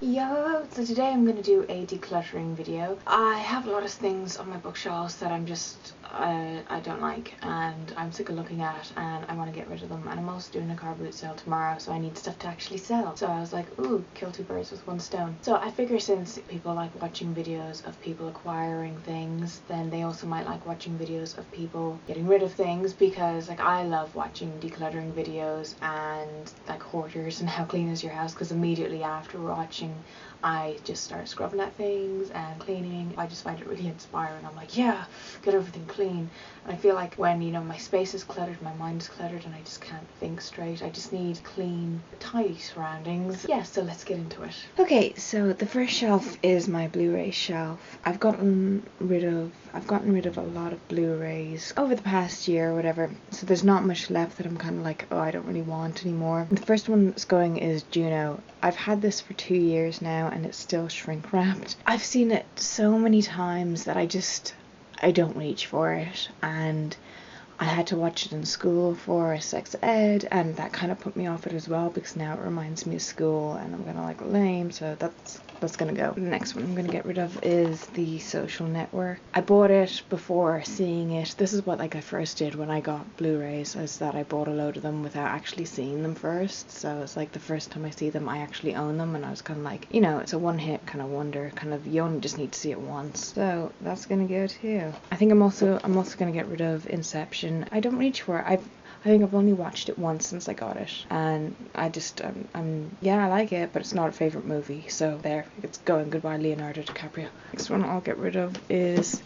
Yo, so today I'm going to do a decluttering video. I have a lot of things on my bookshelves that I don't like and I'm sick of looking at and I want to get rid of them, and I'm also doing a car boot sale tomorrow, so I need stuff to actually sell. So I was like, ooh, kill two birds with one stone. So I figure since people like watching videos of people acquiring things, then they also might like watching videos of people getting rid of things, because like I love watching decluttering videos and like hoarders and how clean is your house, because immediately after watching I just start scrubbing at things and cleaning. I just find it really inspiring. I'm like, yeah, get everything clean. And I feel like when, my space is cluttered, my mind is cluttered, and I just can't think straight. I just need clean, tidy surroundings. Yeah, so let's get into it. Okay, so the first shelf is my Blu-ray shelf. I've gotten rid of a lot of Blu-rays over the past year or whatever, so there's not much left that I'm kind of like, oh, I don't really want anymore. The first one that's going is Juno. I've had this for 2 years now and it's still shrink wrapped. I've seen it so many times that I don't reach for it, and I had to watch it in school for sex ed, and that kind of put me off it as well, because now it reminds me of school and I'm gonna like lame, so that's gonna go. The next one I'm gonna get rid of is The Social Network. I bought it before seeing it. This is what like I first did when I got Blu-rays, is that I bought a load of them without actually seeing them first. So it's like the first time I see them I actually own them, and I was kind of like, it's a one hit kind of wonder, kind of, you only just need to see it once. So that's gonna go too. I think I'm also gonna get rid of Inception. I don't reach for it. I think I've only watched it once since I got it, and I like it, but it's not a favourite movie, so there, it's going. Goodbye, Leonardo DiCaprio. Next one I'll get rid of is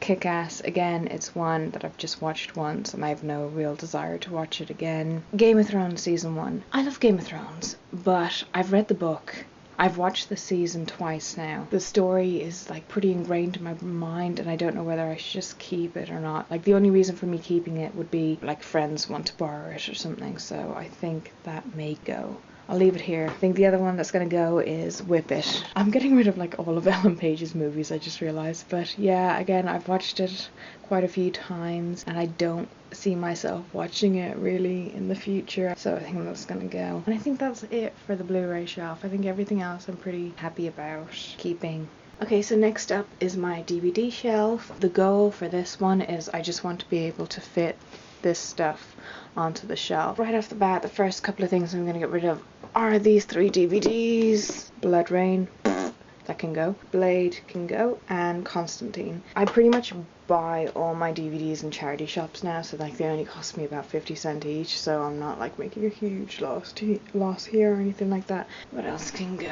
Kick-Ass. Again, it's one that I've just watched once and I have no real desire to watch it again. Game of Thrones Season 1. I love Game of Thrones, but I've read the book. I've watched the season twice now. The story is like pretty ingrained in my mind, and I don't know whether I should just keep it or not. Like the only reason for me keeping it would be like friends want to borrow it or something, so I think that may go. I'll leave it here. I think the other one that's gonna go is Whip It. I'm getting rid of like all of Ellen Page's movies, I just realised. But yeah, again, I've watched it quite a few times and I don't see myself watching it really in the future, so I think that's gonna go. And I think that's it for the Blu-ray shelf. I think everything else I'm pretty happy about keeping. Okay, so next up is my DVD shelf. The goal for this one is I just want to be able to fit this stuff onto the shelf. Right off the bat, the first couple of things I'm going to get rid of are these 3 DVDs. Blood Rain, that can go. Blade can go, and Constantine. I pretty much buy all my DVDs in charity shops now, so like they only cost me about 50 cents each, so I'm not like making a huge loss here or anything like that. What else can go?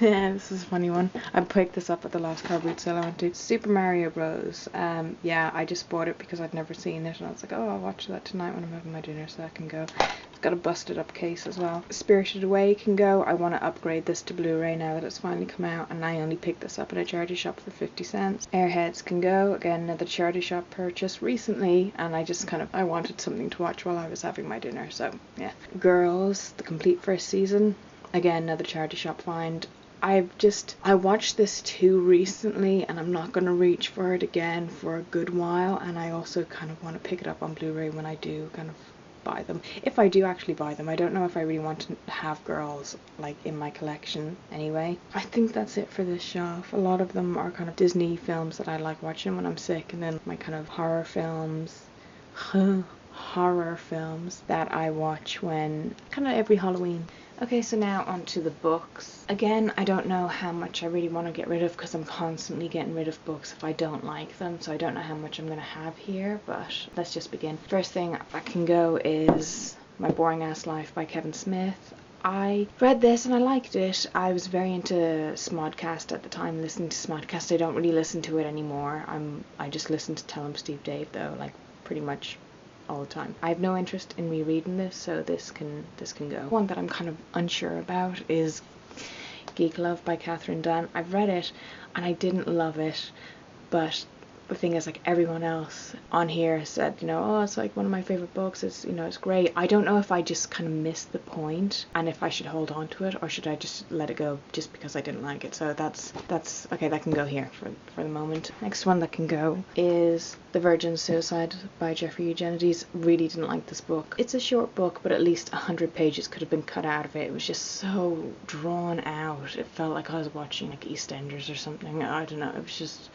Yeah, this is a funny one. I picked this up at the last car boot sale I went to. Super Mario Bros. Yeah, I just bought it because I'd never seen it and I was like, oh, I'll watch that tonight when I'm having my dinner, so that can go. It's got a busted up case as well. Spirited Away can go. I want to upgrade this to Blu-ray now that it's finally come out, and I only picked this up at a charity shop for 50 cents. Airheads can go. Again, another charity shop purchase recently, and I wanted something to watch while I was having my dinner, so yeah. Girls, the complete first season. Again, another charity shop find. I watched this too recently and I'm not going to reach for it again for a good while, and I also kind of want to pick it up on Blu-ray when I do kind of buy them. If I do actually buy them, I don't know if I really want to have Girls like in my collection anyway. I think that's it for this shelf. A lot of them are kind of Disney films that I like watching when I'm sick, and then my kind of horror films that I watch when kind of every Halloween. Okay, so now onto the books. Again, I don't know how much I really want to get rid of because I'm constantly getting rid of books if I don't like them, so I don't know how much I'm going to have here, but let's just begin. First thing that can go is My Boring Ass Life by Kevin Smith. I read this and I liked it. I was very into Smodcast at the time, listening to Smodcast. I don't really listen to it anymore. I just listen to Tell 'em Steve Dave though, like pretty much all the time. I have no interest in rereading this, so this can go. One that I'm kind of unsure about is Geek Love by Catherine Dunn. I've read it and I didn't love it, but the thing is, like, everyone else on here said, you know, oh, it's like one of my favorite books, it's, you know, it's great. I don't know if I just kind of missed the point and if I should hold on to it or should I just let it go just because I didn't like it. So that's okay, that can go here for the moment. Next one that can go is The Virgin's Suicide by Jeffrey Eugenides. Really didn't like this book. It's a short book, but at least 100 pages could have been cut out of it. It was just so drawn out. It felt like I was watching like EastEnders or something. I don't know, it was just,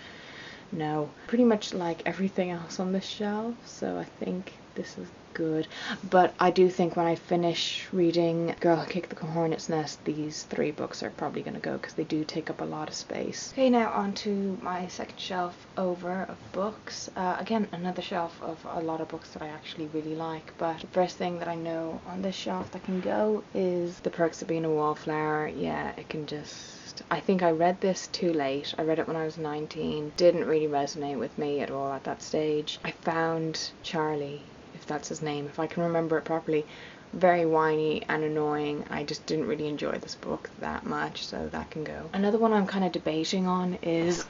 no. Pretty much like everything else on this shelf, so I think this is good. But I do think when I finish reading Girl Who Kicked the Hornet's Nest, these 3 books are probably going to go because they do take up a lot of space. Okay, now on to my second shelf over of books. Again, another shelf of a lot of books that I actually really like, but the first thing that I know on this shelf that can go is The Perks of Being a Wallflower. Yeah, it can just... I think I read this too late. I read it when I was 19. Didn't really resonate with me at all at that stage. I found Charlie, if that's his name, if I can remember it properly, very whiny and annoying. I just didn't really enjoy this book that much, so that can go. Another one I'm kind of debating on is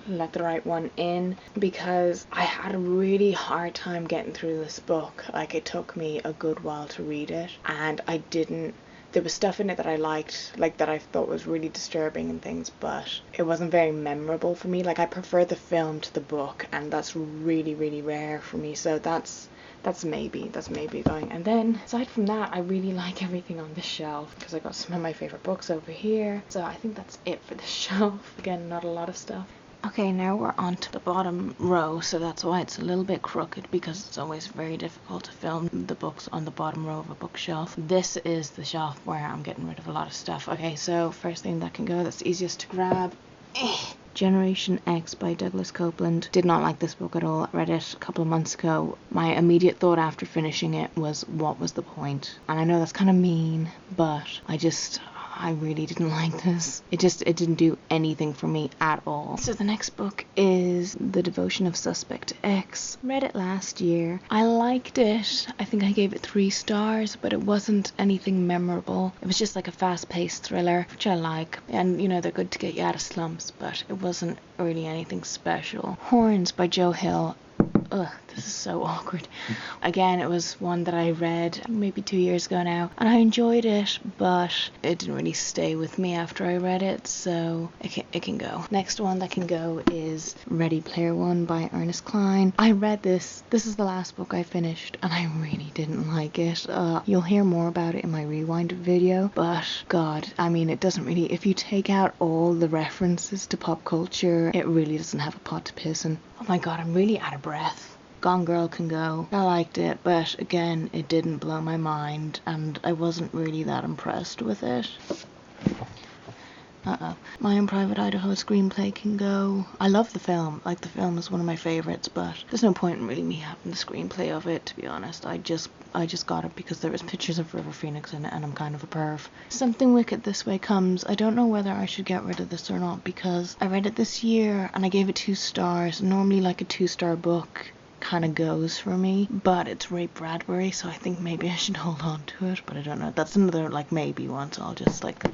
Let the Right One In, because I had a really hard time getting through this book. Like, it took me a good while to read it, and there was stuff in it that I liked, like that I thought was really disturbing and things, but it wasn't very memorable for me. Like, I prefer the film to the book, and that's really, really rare for me. So that's maybe going. And then aside from that, I really like everything on this shelf because I got some of my favorite books over here. So I think that's it for this shelf. Again, not a lot of stuff. Okay, now we're on to the bottom row, so that's why it's a little bit crooked, because it's always very difficult to film the books on the bottom row of a bookshelf. This is the shelf where I'm getting rid of a lot of stuff. Okay, so first thing that can go, that's easiest to grab. Generation X by Douglas Copeland. Did not like this book at all. I read it a couple of months ago. My immediate thought after finishing it was, what was the point? And I know that's kind of mean, but I really didn't like this. It didn't do anything for me at all. So the next book is The Devotion of Suspect X. Read it last year. I liked it. I think I gave it 3 stars, but it wasn't anything memorable. It was just like a fast-paced thriller, which I like. And, you know, they're good to get you out of slumps, but it wasn't really anything special. Horns by Joe Hill. Ugh, this is so awkward. Again, it was one that I read maybe 2 years ago now, and I enjoyed it, but it didn't really stay with me after I read it, so it can go. Next one that can go is Ready Player One by Ernest Cline. I read this. This is the last book I finished, and I really didn't like it. You'll hear more about it in my rewind video, but God, I mean, it doesn't really, if you take out all the references to pop culture, it really doesn't have a pot to piss in. Oh my God, I'm really out of breath. Gone Girl can go. I liked it, but again, it didn't blow my mind, and I wasn't really that impressed with it. My Own Private Idaho screenplay can go. I love the film. Like, the film is one of my favorites, but there's no point in really me having the screenplay of it, to be honest. I just got it because there was pictures of River Phoenix in it, and I'm kind of a perv. Something Wicked This Way Comes. I don't know whether I should get rid of this or not, because I read it this year, and I gave it 2 stars. Normally, like, a 2-star book kind of goes for me, but it's Ray Bradbury, so I think maybe I should hold on to it, but I don't know. That's another like maybe one, so I'll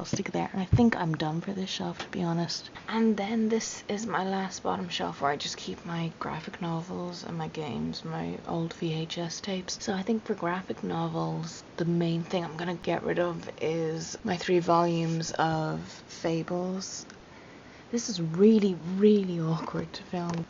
stick it there, and I think I'm done for this shelf, to be honest. And then this is my last bottom shelf where I just keep my graphic novels and my games, my old VHS tapes. So I think for graphic novels, the main thing I'm gonna get rid of is my 3 volumes of Fables. This is really, really awkward to film.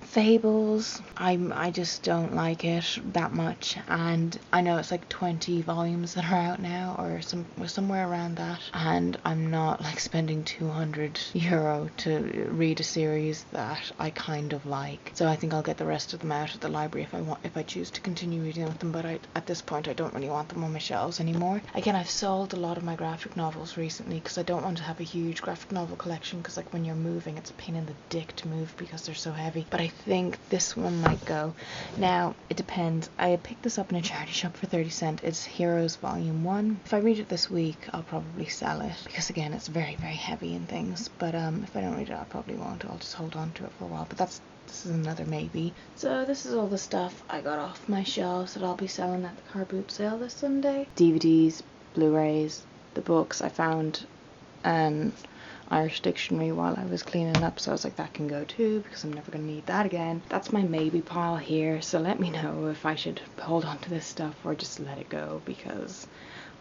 Fables, I just don't like it that much, and I know it's like 20 volumes that are out now, or somewhere around that, and I'm not like spending €200 to read a series that I kind of like. So I think I'll get the rest of them out at the library if I choose to continue reading with them, but at this point I don't really want them on my shelves anymore. Again, I've sold a lot of my graphic novels recently because I don't want to have a huge graphic novel collection, because like when you're moving, it's a pain in the dick to move because they're so heavy. But I think this one might go. Now, it depends. I picked this up in a charity shop for 30 cents. It's Heroes Volume 1. If I read it this week, I'll probably sell it, because again, it's very, very heavy and things. But if I don't read it, I probably won't. I'll just hold on to it for a while. But this is another maybe. So this is all the stuff I got off my shelves that I'll be selling at the car boot sale this Sunday. DVDs, Blu-rays, the books I found on Irish dictionary while I was cleaning up, so I was like, that can go too because I'm never going to need that again. That's my maybe pile here, so let me know if I should hold on to this stuff or just let it go because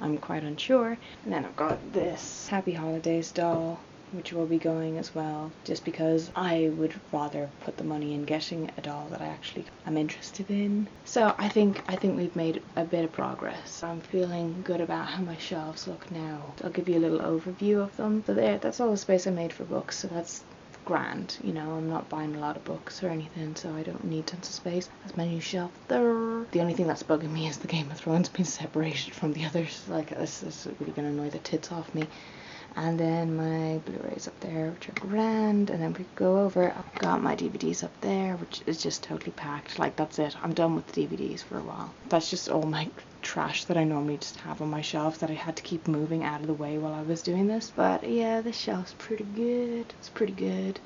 I'm quite unsure. And then I've got this Happy Holidays doll, which will be going as well, just because I would rather put the money in getting a doll that I actually am interested in. So I think we've made a bit of progress. I'm feeling good about how my shelves look now. I'll give you a little overview of them. So there, that's all the space I made for books, so that's grand. You know, I'm not buying a lot of books or anything, so I don't need tons of space. That's my new shelf there. The only thing that's bugging me is the Game of Thrones being separated from the others. Like, this is really gonna annoy the tits off me. And then my Blu-rays up there, which are grand. And then we go over, I've got my DVDs up there, which is just totally packed. Like, that's it. I'm done with the DVDs for a while. That's just all my trash that I normally just have on my shelf that I had to keep moving out of the way while I was doing this. But yeah, this shelf's pretty good. It's pretty good.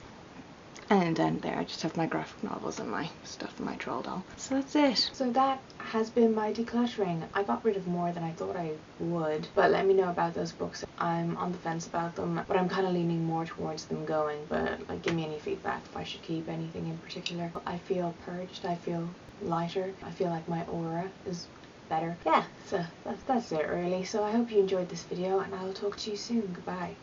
And down there I just have my graphic novels and my stuff and my troll doll. So that's it. So that has been my decluttering. I got rid of more than I thought I would, but let me know about those books. I'm on the fence about them, but I'm kind of leaning more towards them going. But like, give me any feedback if I should keep anything in particular. I feel purged, I feel lighter, I feel like my aura is better. Yeah, so that's it really. So I hope you enjoyed this video and I'll talk to you soon. Goodbye.